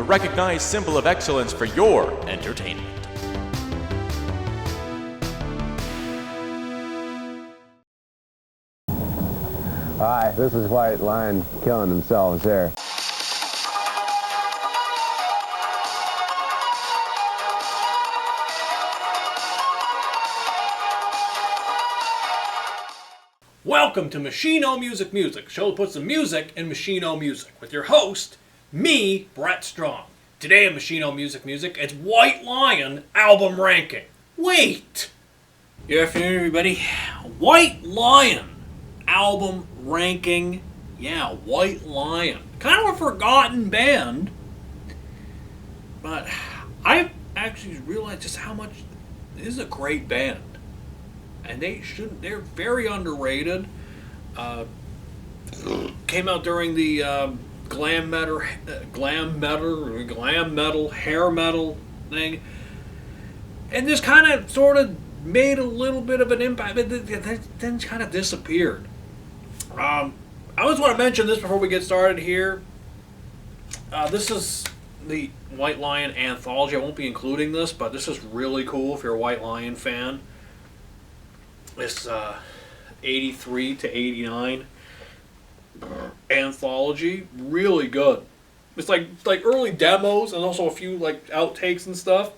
recognized symbol of excellence for your entertainment. Hi, this is White Lion killing themselves there. Welcome to Machino Music Music, a show that puts the music in Machino music, with your host, me, Brett Strong. Today on Machino Music Music, it's White Lion album ranking. Wait! Good afternoon, everybody. White Lion album ranking. Yeah, White Lion. Kind of a forgotten band, but I've actually realized just how much this is a great band. And they're very underrated. Came out during the glam metal, hair metal thing. And just kind of sort of made a little bit of an impact, but then kind of disappeared. I always want to mention this before we get started here. This is the White Lion anthology. I won't be including this, but this is really cool if you're a White Lion fan. This 83 to 89 anthology, really good. It's like early demos and also a few like outtakes and stuff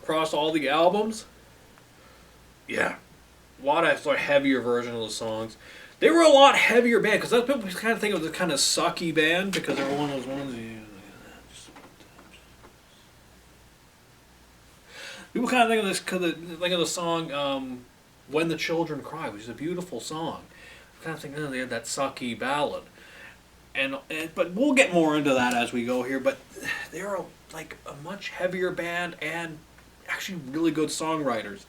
across all the albums. Yeah, a lot of sort of heavier version of the songs. They were a lot heavier band because people kind of think it was a kind of sucky band because they were one of those ones. People kind of think of this think of the song. When the Children Cry, which is a beautiful song. I kind of think, they had that sucky ballad. But we'll get more into that as we go here. But they're like a much heavier band and actually really good songwriters.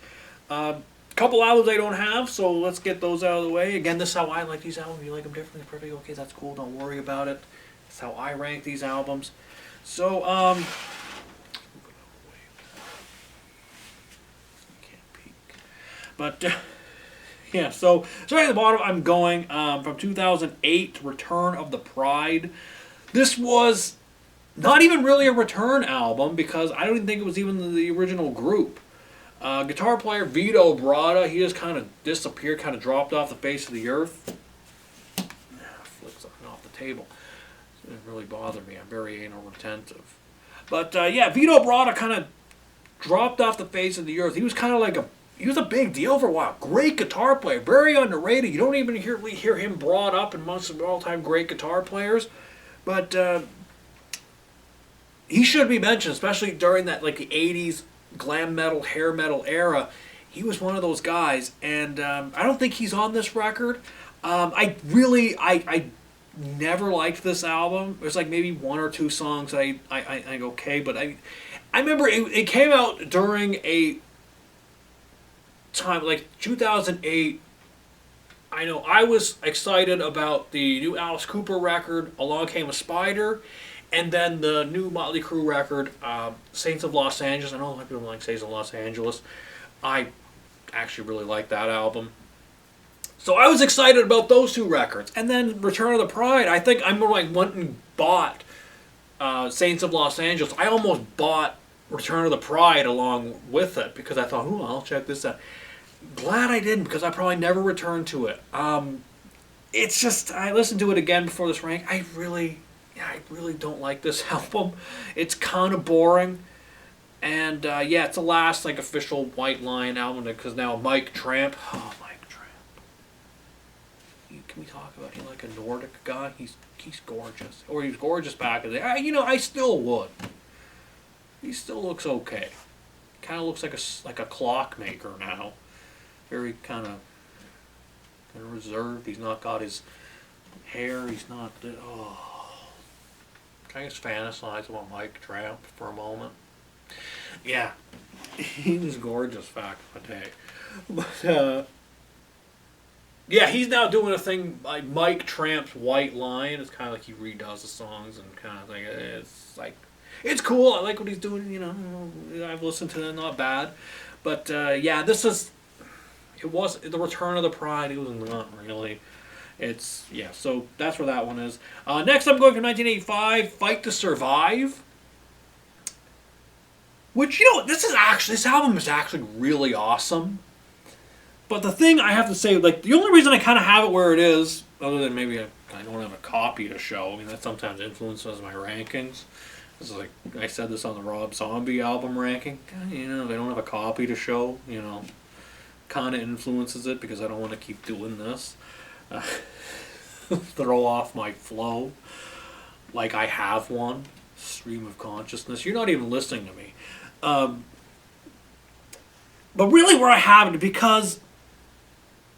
A couple albums I don't have, so let's get those out of the way. Again, this is how I like these albums. If you like them differently, perfect. Okay, that's cool. Don't worry about it. That's how I rank these albums. So, but, yeah, so starting at the bottom, I'm going from 2008, Return of the Pride. This was not even really a Return album because I don't even think it was even the original group. Guitar player Vito Bratta, he just kind of disappeared, kind of dropped off the face of the earth. Flicks off the table. It didn't really bother me. I'm very anal retentive. But, yeah, Vito Bratta kind of dropped off the face of the earth. He was kind of like he was a big deal for a while. Great guitar player. Very underrated. You don't even hear him brought up amongst the all-time great guitar players. But he should be mentioned, especially during that like the 80s glam metal, hair metal era. He was one of those guys. And I don't think he's on this record. I never liked this album. There's like maybe one or two songs I okay. But I remember it came out during a time like 2008. I know I was excited about the new Alice Cooper record, Along Came a Spider, and then the new Motley Crue record, Saints of Los Angeles. I know a lot of people like Saints of Los Angeles. I actually really like that album. So I was excited about those two records. And then Return of the Pride, I think I went and bought Saints of Los Angeles. I almost bought Return of the Pride along with it because I thought, I'll check this out. Glad I didn't because I probably never returned to it. It's just, I listened to it again before this rank. I really don't like this album. It's kind of boring. And it's the last like official White Lion album because now Mike Tramp. Oh, Mike Tramp. Can we talk about him like a Nordic guy? He's gorgeous. Or he was gorgeous back in the day. I still would. He still looks okay. Kind of looks like a clockmaker now. Very kind of reserved. He's not got his hair. He's not. Can I just fantasize about Mike Tramp for a moment? Yeah, he was gorgeous back in the day. But yeah, he's now doing a thing like Mike Tramp's White Lion. It's kind of like he redoes the songs and kind of like it's cool. I like what he's doing. I've listened to it, not bad. But this is. It was the Return of the Pride. It was not really. So that's where that one is. Next, I'm going for 1985, Fight to Survive. Which, this album is actually really awesome. But the thing I have to say, like, the only reason I kind of have it where it is, other than maybe I don't have a copy to show, I mean, that sometimes influences my rankings. It's like, I said this on the Rob Zombie album ranking. They don't have a copy to show, kind of influences it because I don't want to keep doing this. Throw off my flow. Like I have one. Stream of consciousness. You're not even listening to me. But really where I have it, because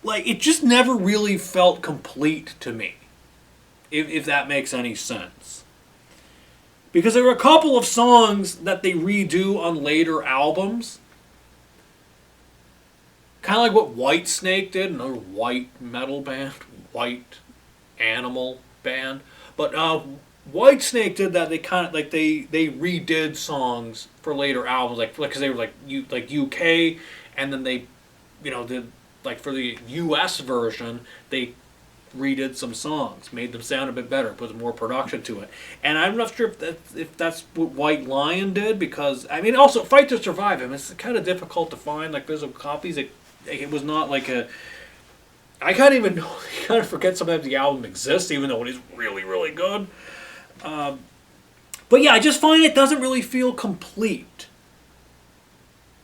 like it just never really felt complete to me. If that makes any sense. Because there were a couple of songs that they redo on later albums. Kind of like what Whitesnake did, another white metal band, white animal band. But Whitesnake did that. They kind of like they redid songs for later albums, like because they were like UK, and then they, did like for the US version they redid some songs, made them sound a bit better, put more production to it. And I'm not sure if that's what White Lion did, because I mean also Fight to Survive. I mean, it's kind of difficult to find like physical copies. It was not like a. I can't even know. I kind of forget sometimes the album exists, even though it is really, really good. But yeah, I just find it doesn't really feel complete.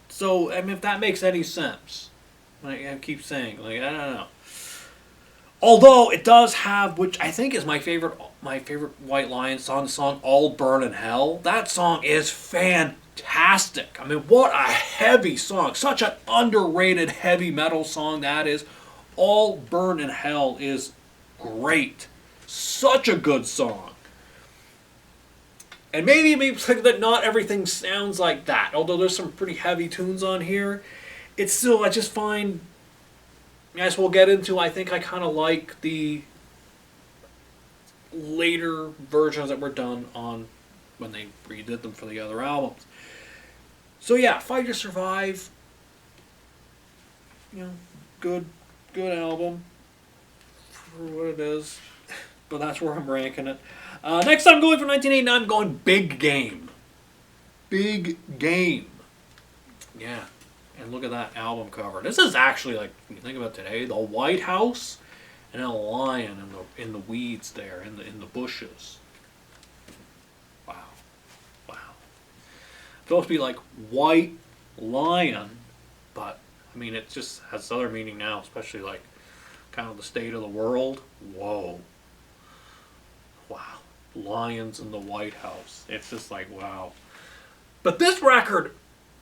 So I mean, if that makes any sense, like I keep saying, like I don't know. Although it does have, which I think is my favorite White Lion song, the song "All Burn in Hell." That song is fantastic. I mean, what a heavy song! Such an underrated heavy metal song that is. "All Burn in Hell" is great. Such a good song. And maybe that not everything sounds like that. Although there's some pretty heavy tunes on here, it's still, I just find, as we'll get into, I think I kind of like the later versions that were done on when they redid them for the other albums. So yeah, Fight to Survive, good album for what it is. But that's where I'm ranking it. Next I'm going for 1989, I'm going Big Game. Big Game. Yeah. And look at that album cover. This is actually, like, when you think about today, the White House and a lion in the weeds there, in the bushes. Wow. It's supposed to be like white lion, but I mean it just has other meaning now, especially like kind of the state of the world. Whoa. Wow. Lions in the White House. It's just like, wow. But this record,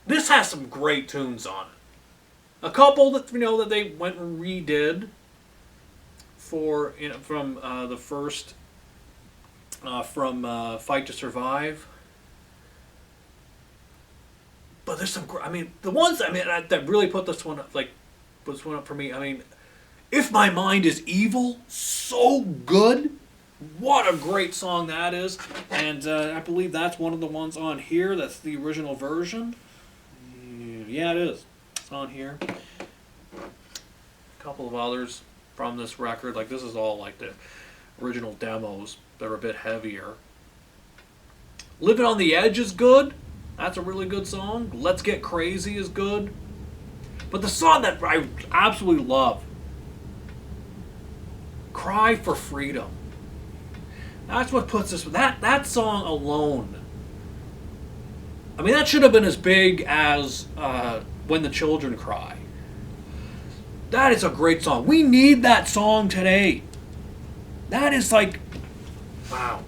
this has some great tunes on it. A couple that that they went and redid for from the first from Fight to Survive. But there's some. I mean, the ones that really put this one up, for me. I mean, If My Mind Is Evil, so good. What a great song that is. And I believe that's one of the ones on here. That's the original version. Yeah, it is. It's on here. A couple of others from this record. Like, this is all like the original demos. They're a bit heavier. Living on the Edge is good. That's a really good song. Let's Get Crazy is good. But the song that I absolutely love, Cry for Freedom. That's what puts this. That song alone. I mean, that should have been as big as When the Children Cry. That is a great song. We need that song today. That is like, wow.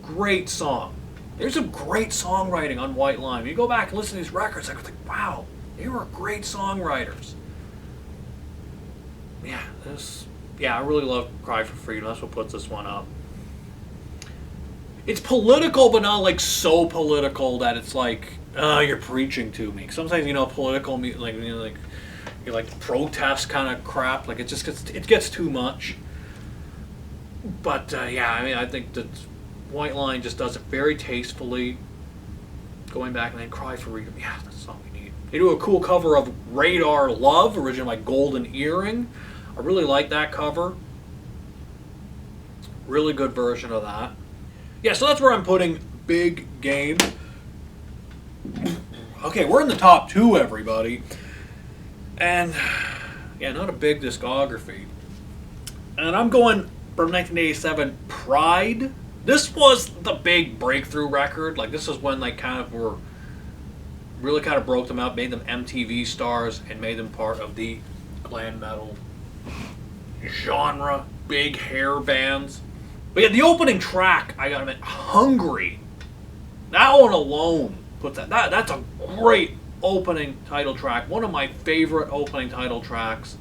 Great song. There's some great songwriting on White Lion. When you go back and listen to these records, I was like, wow, they were great songwriters. Yeah, I really love Cry for Freedom. That's what puts this one up. It's political, but not like so political that it's like, you're preaching to me. Sometimes, political, like protest kind of crap. Like it gets too much. But yeah, I mean, I think that White Lion just does it very tastefully. Going back and then Cry for Freedom. Yeah, that's the song we need. They do a cool cover of Radar Love, originally by Golden Earring. I really like that cover. Really good version of that. Yeah, so that's where I'm putting Big Game. Okay, we're in the top 2, everybody. And, yeah, not a big discography. And I'm going from 1987, Pride. This was the big breakthrough record. Like, this is when they kind of were, really kind of broke them out, made them MTV stars, and made them part of the glam metal genre. Big hair bands. But yeah, the opening track, I gotta admit, Hungry. That one alone puts that's a great opening title track. One of my favorite opening title tracks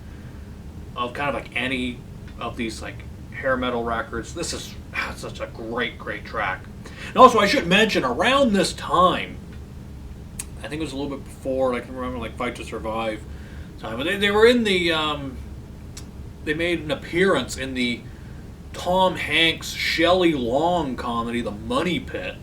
of kind of like any of these like hair metal records. This is such a great track. And also, I should mention, around this time, I think it was a little bit before, I can remember like Fight to Survive time, but they were in the, they made an appearance in the Tom Hanks, Shelley Long comedy, The Money Pit.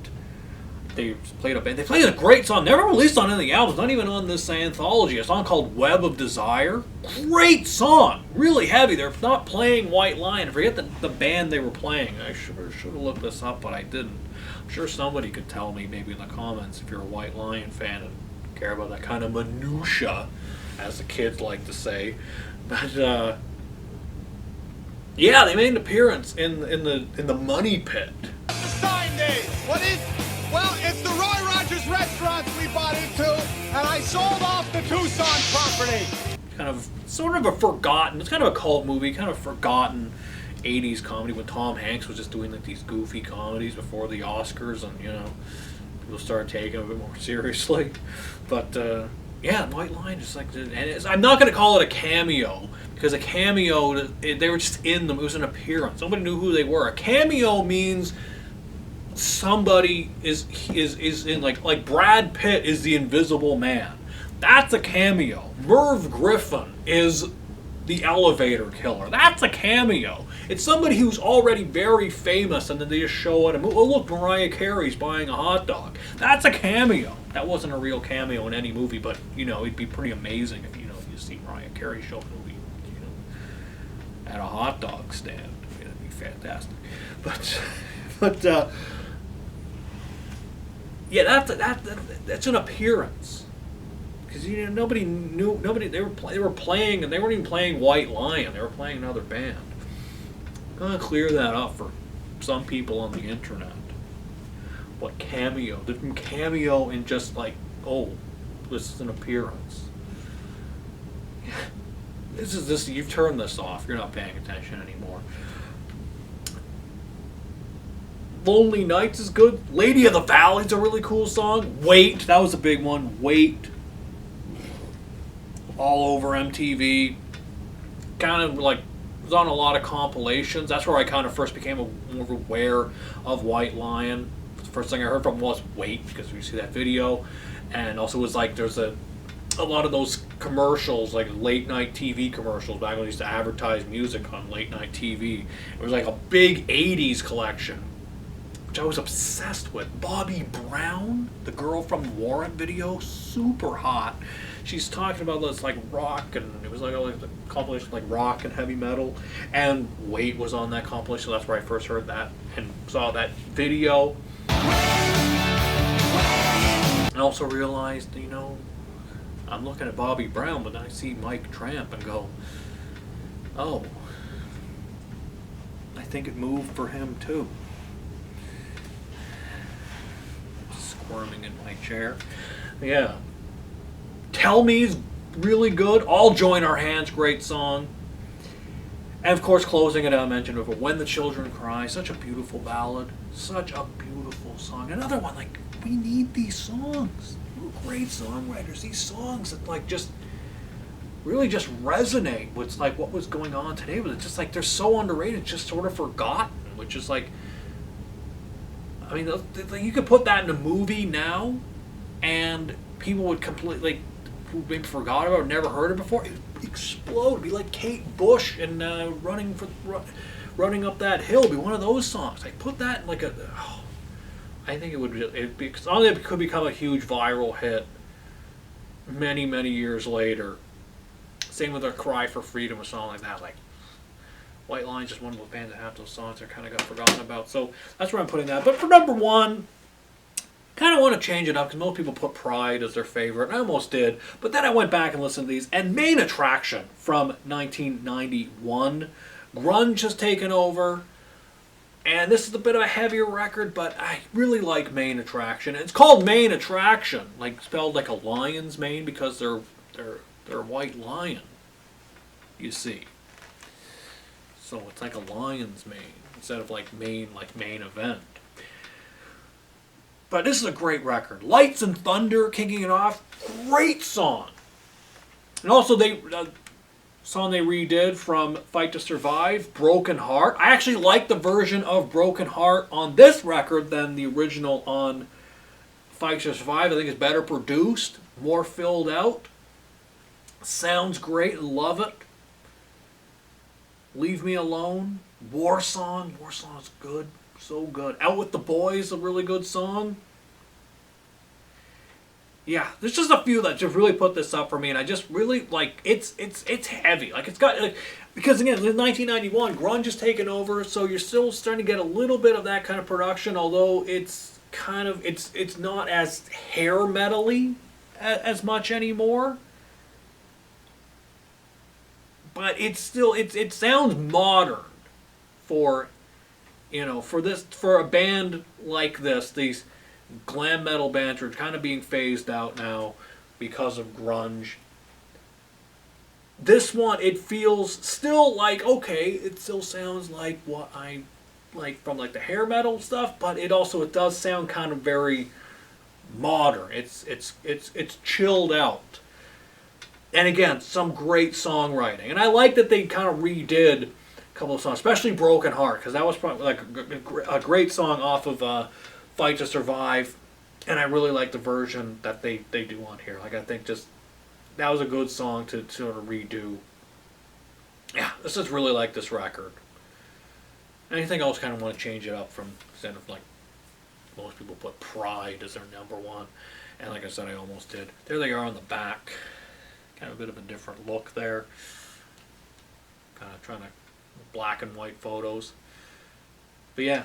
They played a great song, never released on any albums, not even on this anthology, a song called Web of Desire. Great song, really heavy. They're not playing White Lion. I forget the band they were playing. I should have looked this up, but I didn't. I'm sure somebody could tell me maybe in the comments if you're a White Lion fan and care about that kind of minutia, as the kids like to say. But yeah, they made an appearance in the Money Pit. The sign day. What is? Well, it's the Roy Rogers restaurants we bought into, and I sold off the Tucson property. Kind of, sort of a forgotten. It's kind of a cult movie, kind of forgotten 80s comedy when Tom Hanks was just doing like these goofy comedies before the Oscars, and people started taking it a bit more seriously. But yeah, White Line is like, and I'm not going to call it a cameo, because a cameo, they were just in them. It was an appearance. Nobody knew who they were. A cameo means somebody is in, like Brad Pitt is the Invisible Man. That's a cameo. Merv Griffin is the elevator killer. That's a cameo. It's somebody who's already very famous, and then they just show it and oh look, Mariah Carey's buying a hot dog. That's a cameo. That wasn't a real cameo in any movie, but it'd be pretty amazing if you see Mariah Carey show up in a movie, at a hot dog stand. It'd be fantastic. But yeah, that's an appearance. Because nobody knew, they were playing, and they weren't even playing White Lion. They were playing another band. I'm gonna clear that up for some people on the internet. What cameo? Didn't cameo in just like, oh, this is an appearance. This. You've turned this off. You're not paying attention anymore. Lonely Nights is good. Lady of the Valley's a really cool song. Wait, that was a big one. Wait. All over MTV. Kind of like, was on a lot of compilations. That's where I kind of first became more aware of White Lion. The first thing I heard from was Wait, because we see that video. And also was like, there's a lot of those commercials, like late night TV commercials, back when they used to advertise music on late night TV. It was like a big 80s collection, which I was obsessed with. Bobby Brown, the girl from Warrant video, super hot. She's talking about this like rock, and it was like a compilation like rock and heavy metal, and Wait was on that compilation, so that's where I first heard that and saw that video. And also realized, I'm looking at Bobby Brown, but then I see Mike Tramp and go, oh, I think it moved for him too. Squirming in my chair. Yeah. Tell Me's really good. All Join Our Hands, great song. And of course, closing it out, I mentioned before, When the Children Cry, such a beautiful ballad. Such a beautiful song. Another one, like, we need these songs. We're great songwriters. These songs that like just really just resonate with like what was going on today. But it's just like they're so underrated, just sort of forgotten. Which is like, I mean, you could put that in a movie now, and people would completely, who maybe forgot about it, never heard it before, it would explode. It'd be like Kate Bush and running up that hill. It'd be one of those songs. Like put that in like a. Oh, I think it'd be only it could become a huge viral hit many, many years later. Same with A Cry for Freedom, a song like that. Like, White Lion's just one of those bands that have those songs that kind of got forgotten about. So that's where I'm putting that. But for number one, kind of want to change it up because most people put Pride as their favorite. And I almost did. But then I went back and listened to these. And Main Attraction from 1991. Grunge has taken over. And this is a bit of a heavier record, but I really like Main Attraction. It's called Main Attraction, like spelled like a lion's mane because they're a white lion, you see. So it's like a lion's mane instead of like main event. But this is a great record. Lights and Thunder kicking it off, great song. And also song they redid from Fight to Survive, Broken Heart. I actually like the version of Broken Heart on this record than the original on Fight to Survive. I think it's better produced, more filled out. Sounds great, love it. Leave Me Alone, War Song. War Song's good, so good. Out with the Boys, a really good song. Yeah, there's just a few that just really put this up for me, and I just really like it's heavy. Like it's got because again, in 1991, grunge is taken over, so you're still starting to get a little bit of that kind of production, although it's kind of it's not as hair metal-y as much anymore. But it's still it sounds modern for for a band like this. These glam metal bands are kind of being phased out now because of grunge. This one, it feels still like, okay, it still sounds like what I like from like the hair metal stuff, but it does sound kind of very modern. It's chilled out. And again, some great songwriting. And I like that they kind of redid a couple of songs, especially Broken Heart, because that was probably like a great song off of Fight to Survive, and I really like the version that they do on here. Like I think just that was a good song to sort of redo. Yeah, I just really like this record. Anything else kind of want to change it up from instead of like most people put Pride as their number one, and like I said, I almost did. There they are on the back, kind of a bit of a different look there. Kind of trying to black and white photos, but yeah.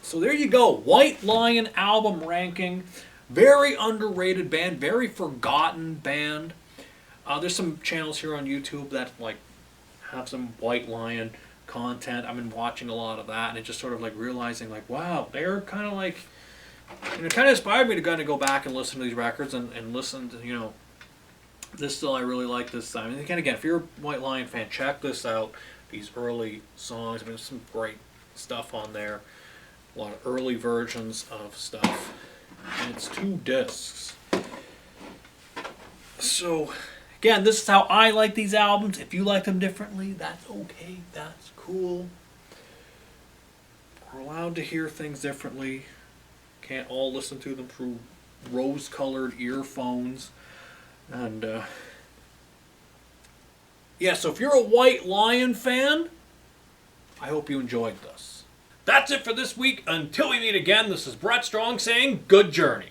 So there you go, White Lion album ranking. Very underrated band, very forgotten band. There's some channels here on YouTube that like have some White Lion content. I've been watching a lot of that, and it just sort of like realizing like, wow, they're kind of like, and it kind of inspired me to kind of go back and listen to these records and listen to, this still I really like this. I mean, again, if you're a White Lion fan, check this out. These early songs, I mean, there's some great stuff on there. A lot of early versions of stuff. And it's 2 discs. So, again, this is how I like these albums. If you like them differently, that's okay. That's cool. We're allowed to hear things differently. Can't all listen to them through rose-colored earphones. And, yeah, so if you're a White Lion fan, I hope you enjoyed this. That's it for this week. Until we meet again, this is Brett Strong saying good journey.